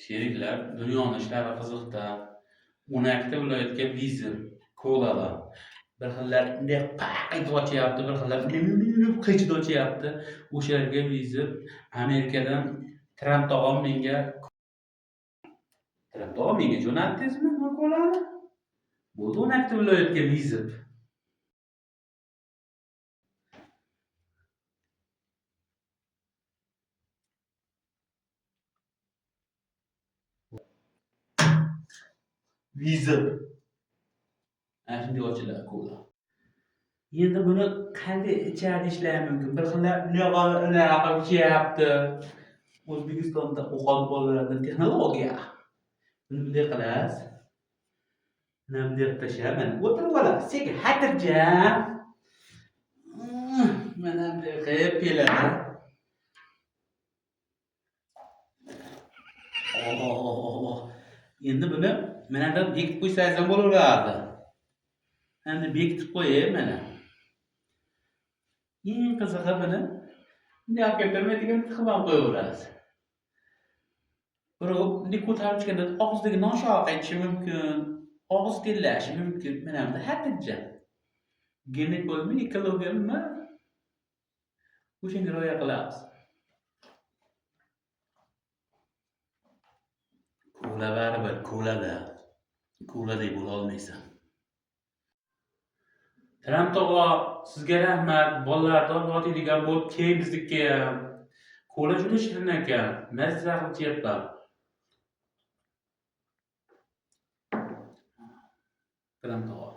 Sheriklar, dunyoning ishlari qiziqda. 12 ta viloyatga viza ko'lada. Bir xillar deb ochyapti, bir xillar qichida ochyapti. O'shalarga viza Amerikadan Tramp tog'am menga jo'natdingizmi maqolani? Bo'ldi 12 ta viloyatga viza. Viza. Ana shunday ochiladi ko'la. Endi buni qanday ichadi ishlash mumkin? Bir xillar unaqa ichyapti. O'zbekistonda o'qol bolalardan texnologiya. Buni bunday qilasiz. Mana bunday tashlab, mana o'tirib olasiz. Sekin xotirjam. Mana bunday qilib keladi. Endi buni mana bunday bekitib qo'ysangiz ham bo'laveradi. Endi bekitib qo'yib mana. Eng qizig'i buni bunday olib kelib turmaydigan qilib qo'yaverasiz. Birov bunday ko'tarib chiqganda og'zidagi noshoq aytishi mumkin, og'iz terlashi mumkin. Mana bunda xotirjam. Genik bo'lmay, kilogrammmi? O'shanga rioya qilamiz. Ko'la baribir, ko'ladek bo'la olmaysan. Tramp tog'a, sizga rahmat. Bolalarni olib yotadigan bo'lib, keyin biznikiga ham. Ko'la juda shirin ekan. Mazza qilib yeyapman. Tramp tog'a.